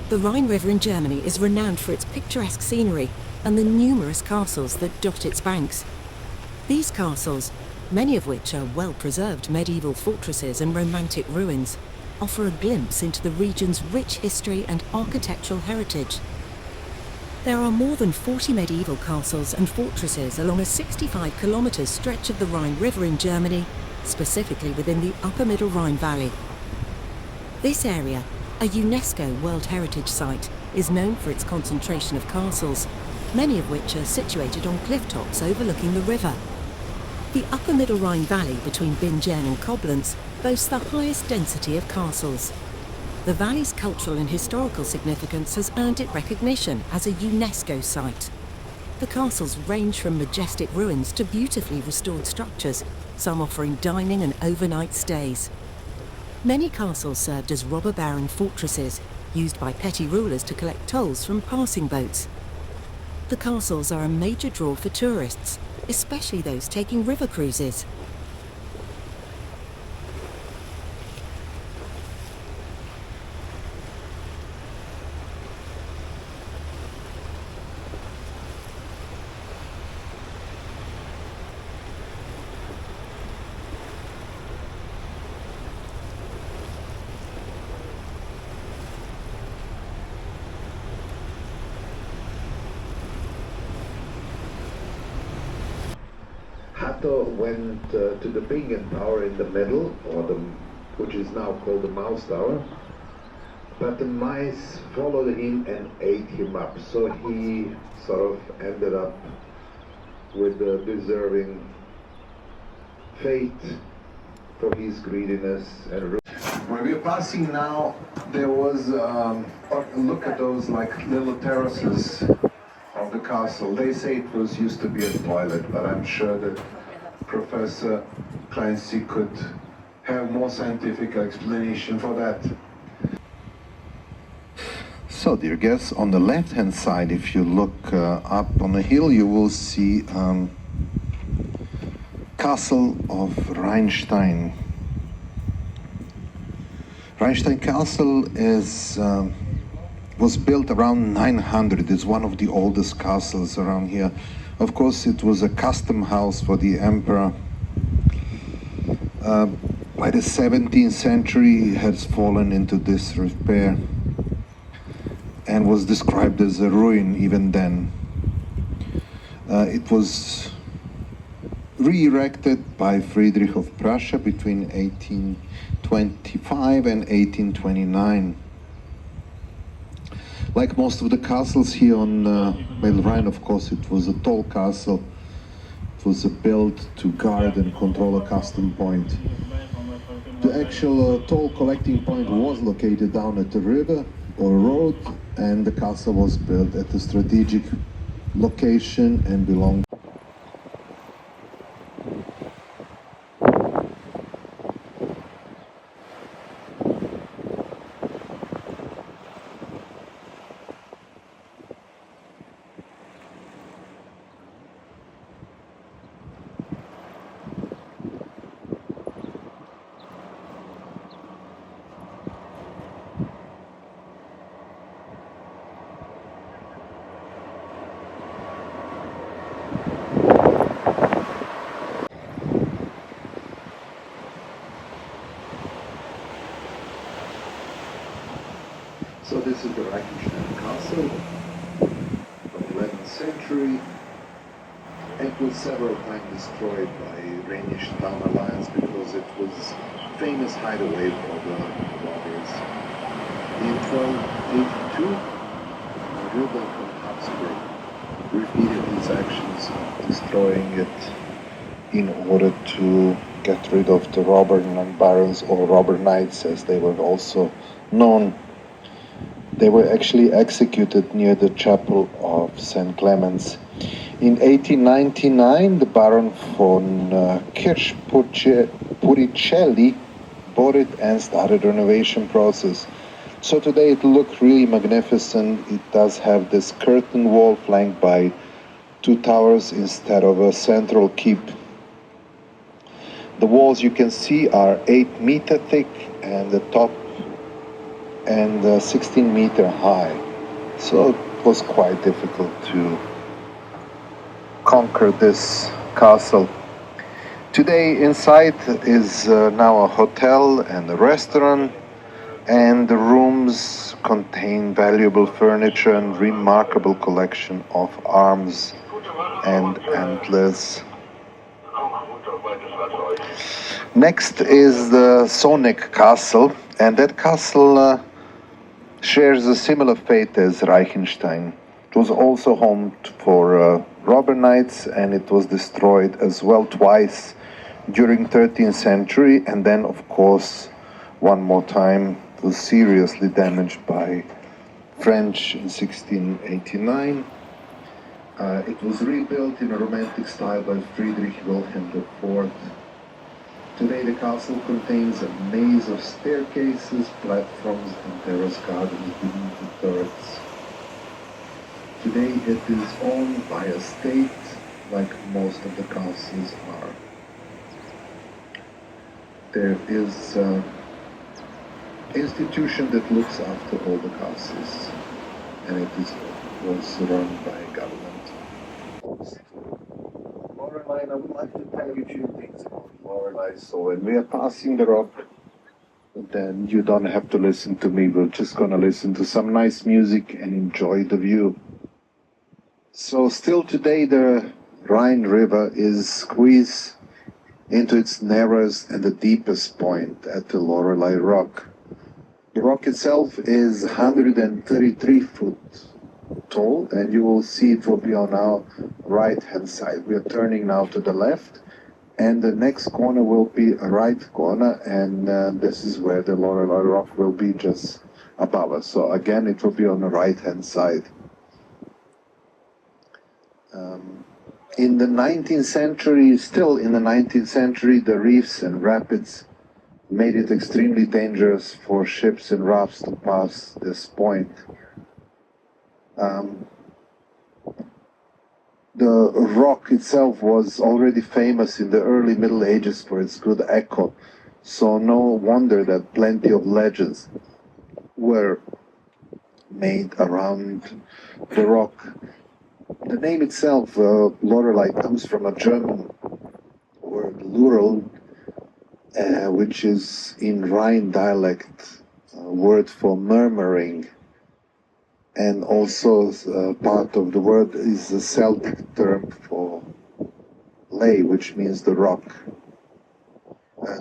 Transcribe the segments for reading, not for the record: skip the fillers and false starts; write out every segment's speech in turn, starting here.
The Rhine River in Germany is renowned for its picturesque scenery and the numerous castles that dot its banks. These castles, many of which are well-preserved medieval fortresses and romantic ruins, offer a glimpse into the region's rich history and architectural heritage. There are more than 40 medieval castles and fortresses along a 65-kilometre stretch of the Rhine River in Germany, specifically within the upper Middle Rhine Valley. This area, a UNESCO World Heritage Site, is known for its concentration of castles, many of which are situated on cliff tops overlooking the river. The upper Middle Rhine Valley between Bingen and Koblenz boasts the highest density of castles. The valley's cultural and historical significance has earned it recognition as a UNESCO site. The castles range from majestic ruins to beautifully restored structures, some offering dining and overnight stays. Many castles served as robber baron fortresses, used by petty rulers to collect tolls from passing boats. The castles are a major draw for tourists, especially those taking river cruises. Hatto went to the Bingen Tower in the middle, which is now called the Mouse Tower, but the mice followed him and ate him up, so he sort of ended up with a deserving fate for his greediness and where we're passing now, there was look at those like little terraces of the castle. They say it was used to be a toilet, but I'm sure that Professor Clancy could have more scientific explanation for that. So, dear guests, on the left-hand side, if you look up on the hill, you will see Castle of Rheinstein. Rheinstein Castle was built around 900. It's one of the oldest castles around here. Of course, it was a custom house for the emperor. By the 17th century, it has fallen into disrepair and was described as a ruin even then. It was re-erected by Friedrich of Prussia between 1825 and 1829. Like most of the castles here on Middle Rhine, of course, it was a toll castle. It was built to guard and control a custom point. The actual toll collecting point was located down at the river or road, and the castle was built at a strategic location and belonged. So this is the Reichenstein Castle from the 11th century. It was several times destroyed by Rhenish Town Alliance because it was a famous hideaway for the robbers. In 1282, Rudolf von Habsburg repeated his actions of destroying it in order to get rid of the robber barons, or robber knights as they were also known. They were actually executed near the chapel of St. Clemens. In 1899, the Baron von Kirch-Puricelli bought it and started the renovation process. So today it looks really magnificent. It does have this curtain wall flanked by two towers instead of a central keep. The walls you can see are 8 meters thick, and the top and 16 meter high. So it was quite difficult to conquer this castle. Today inside is now a hotel and a restaurant, and the rooms contain valuable furniture and remarkable collection of arms and antlers. Next is the Sonic Castle, and that castle shares a similar fate as Reichenstein. It was also home for robber knights, and it was destroyed as well twice during 13th century, and then of course one more time it was seriously damaged by French in 1689. It was rebuilt in a romantic style by Friedrich Wilhelm IV. Today the castle contains a maze of staircases, platforms and terrace gardens beneath the turrets. Today it is owned by a state, like most of the castles are. There is an institution that looks after all the castles, and it is also run by government. Lorelei, I would like to tell you a few things about Lorelei. So when we are passing the rock, then you don't have to listen to me. We're just going to listen to some nice music and enjoy the view. So still today the Rhine River is squeezed into its narrowest and the deepest point at the Lorelei Rock. The rock itself is 133 foot tall, and you will see it will be on our right hand side. We are turning now to the left, and the next corner will be a right corner, and this is where the Lorelei Rock will be, just above us. So again it will be on the right hand side. In the 19th century, still in the 19th century, the reefs and rapids made it extremely dangerous for ships and rafts to pass this point. The rock itself was already famous in the early Middle Ages for its good echo, so no wonder that plenty of legends were made around the rock. The name itself, Lorelei, comes from a German word, Lurel, which is in Rhine dialect a word for murmuring. And also part of the word is a Celtic term for lay, which means the rock.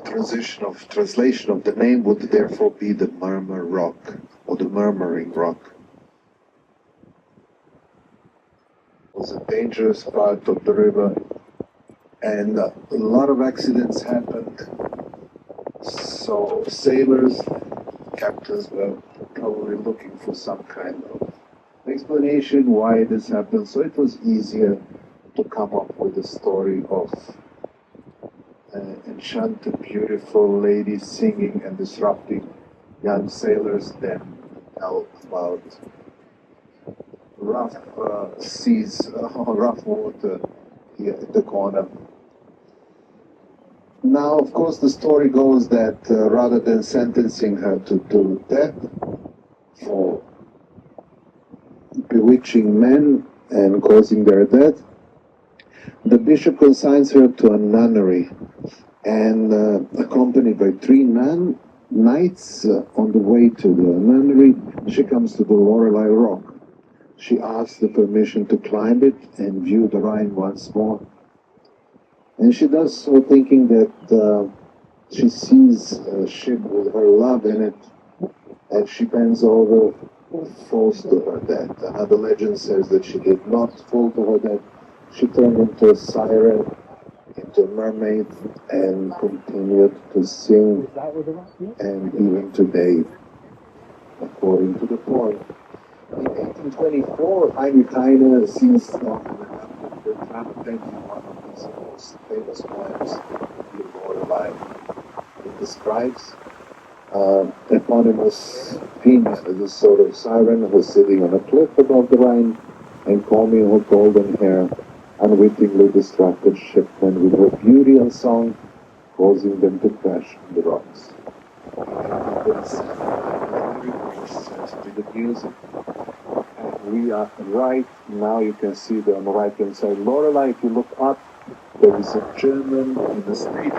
Translation of the name would therefore be the Murmur Rock, or the Murmuring Rock. It was a dangerous part of the river, and a lot of accidents happened. So sailors, captains were probably looking for some kind of explanation why this happened, so it was easier to come up with a story of enchanted, beautiful ladies singing and disrupting young sailors than tell about rough seas, rough water here at the corner. Now, of course, the story goes that rather than sentencing her to death for bewitching men and causing their death, the bishop consigns her to a nunnery, and accompanied by 3 knights on the way to the nunnery, she comes to the Lorelei Rock. She asks the permission to climb it and view the Rhine once more. And she does so thinking that she sees a ship with her love in it, and she bends over, falls to her death. Another legend says that she did not fall to her death. She turned into a siren, into a mermaid, and continued to sing. And even today, according to the poem, in 1824, Heinrich Heine sees the one of his most famous poems, The Lorelei. It describes eponymous female as a sort of siren who's sitting on a cliff above the Rhine and combing her golden hair, unwittingly distracted shipmen with her beauty and song, causing them to crash on the rocks. the music. We are right now, you can see the on the right hand side Lorelei. If you look up, there is a German in the street.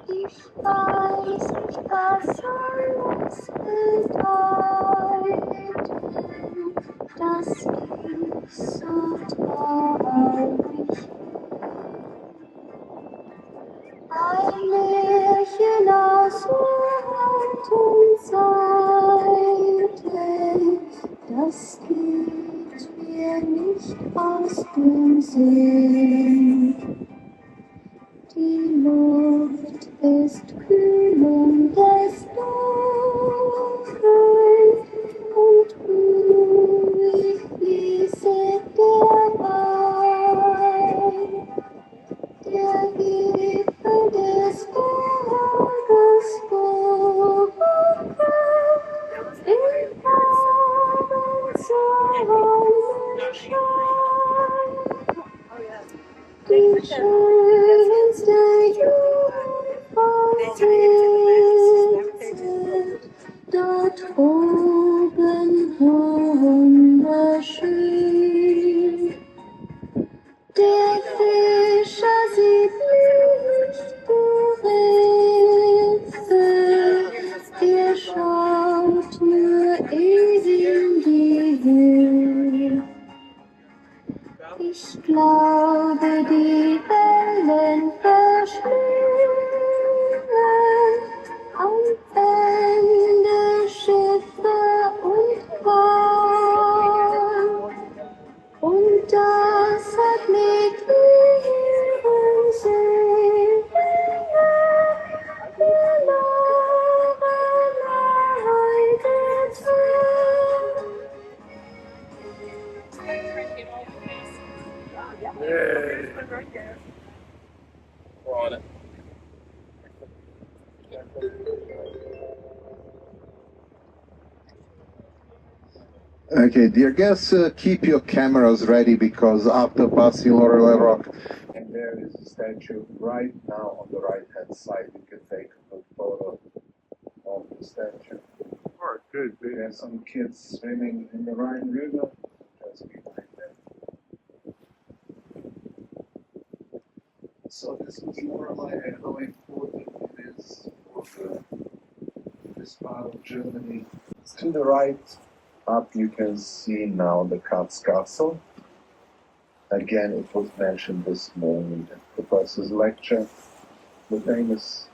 Ich weiß, dass alles bedeutet, dass ich so traurig ein Märchen aus alten Zeiten, das geht mir nicht aus dem Sinn. Die Luft ist kühl und es dunkelt und ruhig fließet der Wein. Der Gipfel des Berges vorüberkommt im Abendsonnenschein. Die schönste Jungfrau sitzt dort oben wunderschön. Der Fischer sieht nicht berichtet, er schaut nur in die Höhe. Ich glaube, die Wellen verschlingen am Ende Schiffe und Bahn. Und das hat mit ihren Seelen mir Lorelei getan. Okay, dear guests, keep your cameras ready because after passing Lorelei Rock, and there is a statue right now on the right hand side. You can take a good photo of the statue. Alright, good. There's some kids swimming in the Rhine River just behind them. So this is Lorelei and how important it is for this part of Germany. To the right up you can see now the Katz Castle. Again, it was mentioned this morning in the professor's lecture. The famous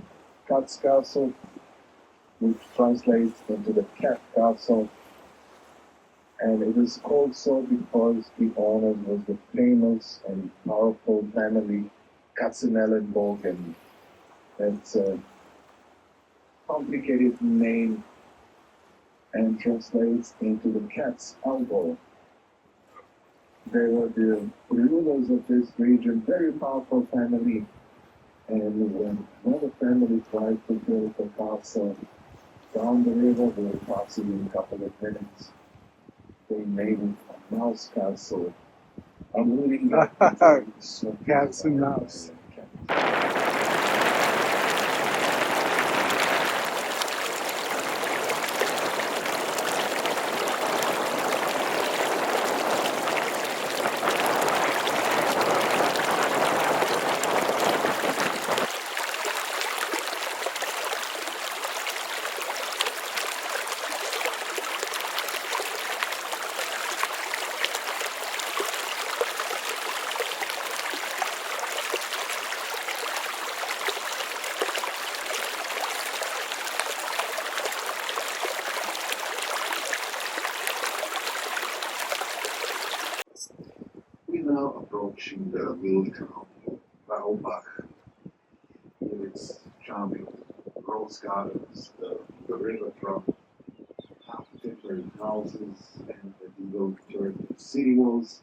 Katz Castle, which translates into the Cat Castle. And it is called so because the owner was the famous and powerful family Katzenellenbogen. That's a complicated name and translates into the cat's elbow. They were the rulers of this region, very powerful family. And when another family tried to build a castle down the river, they were passing in a couple of minutes. They made it a mouse castle. I'm reading that. Cats and mouse. We're now approaching the little town of Raubach with its charming rose gardens, the riverfront, half different houses, and the medieval Victorian city walls.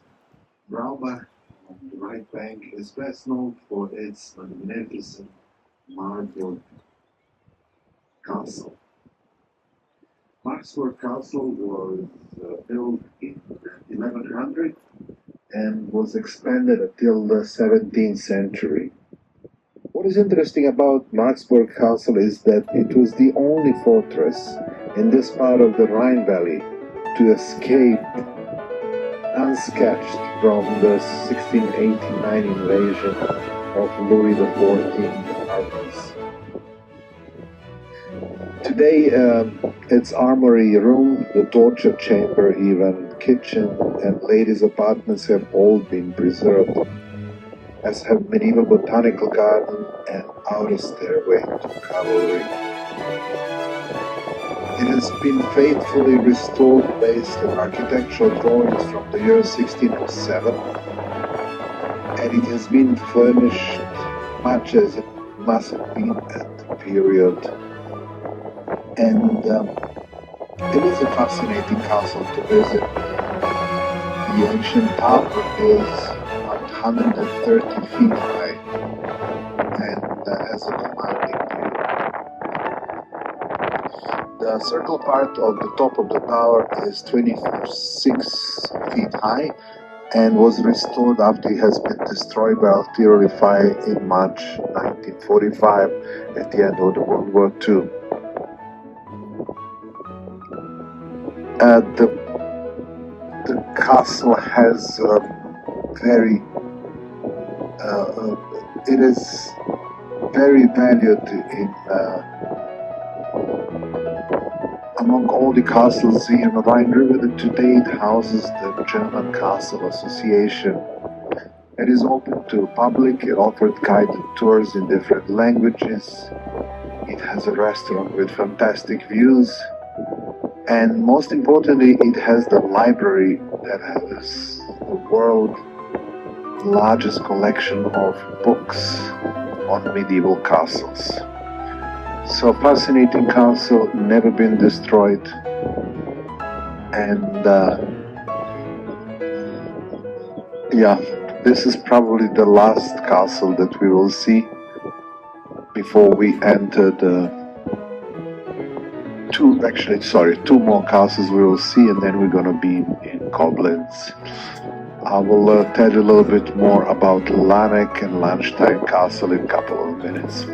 Raubach, on the right bank is best known for its magnificent marble castle. Marksburg Castle was built in 1100 and was expanded until the 17th century. What is interesting about Marksburg Castle is that it was the only fortress in this part of the Rhine Valley to escape unscathed from the 1689 invasion of Louis XIV armies. Today, its armory room, the torture chamber, even kitchen and ladies' apartments have all been preserved, as have medieval botanical garden and outer stairway to cavalry. It has been faithfully restored based on architectural drawings from the year 1607, and it has been furnished much as it must have been at the period. And it is a fascinating castle to visit. The ancient tower is about 130 feet high and has a commanding view. The circle part of the top of the tower is 26 feet high and was restored after it has been destroyed by artillery fire in March 1945 at the end of the World War II. The castle has it is very valued in among all the castles here in the Rhine River that today it houses the German Castle Association. It is open to public, it offered guided tours in different languages, it has a restaurant with fantastic views, and most importantly, it has the library that has the world's largest collection of books on medieval castles. So fascinating castle, never been destroyed, and yeah, this is probably the last castle that we will see before we enter the two more castles we will see, and then we're gonna be in Koblenz. I will tell you a little bit more about Lanek and Landstein Castle in a couple of minutes.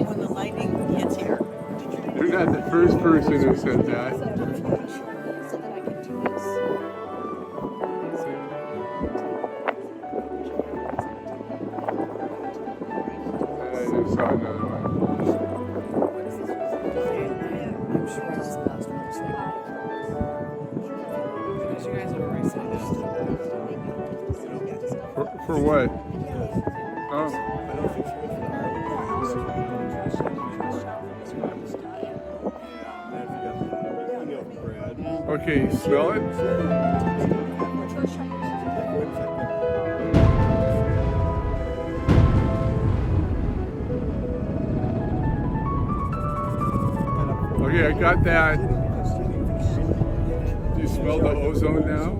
When the lightning hits here. You're not the first person who said that. I just saw another one. For what? Oh. Okay, smell it? Okay, I got that. Do you smell the ozone now?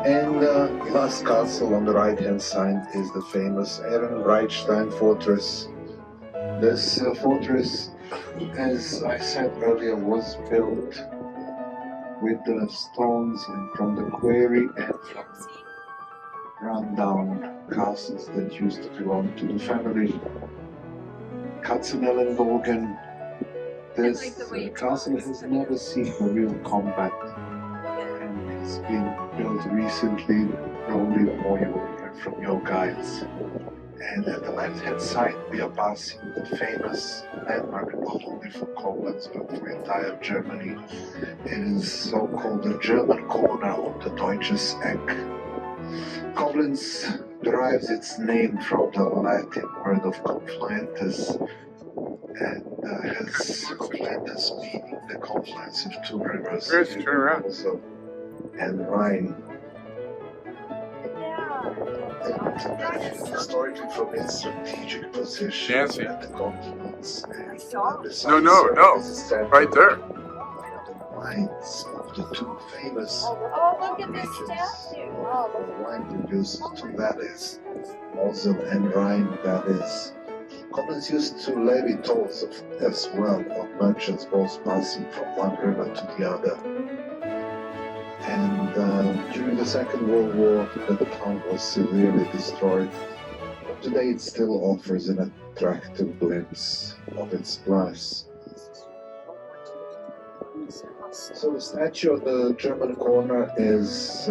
And the last castle on the right-hand side is the famous Ehrenbreitstein fortress. This fortress, as I said earlier, was built with the stones and from the quarry and from run-down castles that used to belong to the family. Katzenelnbogen. This castle has never seen a real combat. It's been built recently, probably more you will hear from your guides. And at the left-hand side, we are passing the famous landmark, not only for Koblenz, but for entire Germany. It is so-called the German corner of the Deutsches Eck. Koblenz derives its name from the Latin word of confluentus, and has confluentus meaning the confluence of two rivers, Chris, turn around. also and Rhine. And historically, from its strategic position Nancy. at the confluence, and No, right there. The lines of the two famous Oh, look at this regions statue. of the Rhine produces two valleys, Mosel and Rhine valleys. Koblenz used to levy tolls as well on merchants both passing from one river to the other. And during the Second World War, the town was severely destroyed. Today it still offers an attractive glimpse of its past. So the statue of the German corner is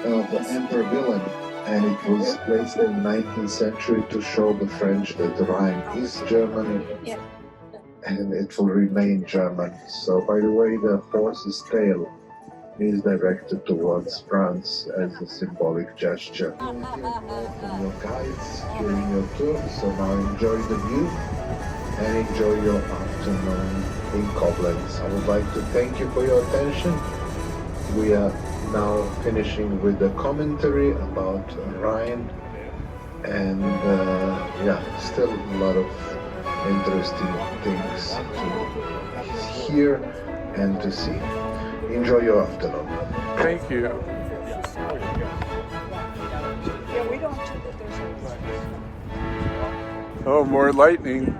of the Emperor Wilhelm, and it was placed in the 19th century to show the French that the Rhine is German. Yeah. And it will remain German. So, by the way, the horse's tail is directed towards France as a symbolic gesture. You'll hear more from your guides during your tour, so now enjoy the view and enjoy your afternoon in Koblenz. I would like to thank you for your attention. We are now finishing with the commentary about Rhine, and still a lot of interesting things to hear and to see. Enjoy your afternoon. Thank you. Yeah, we don't do that. There's Oh, more lightning.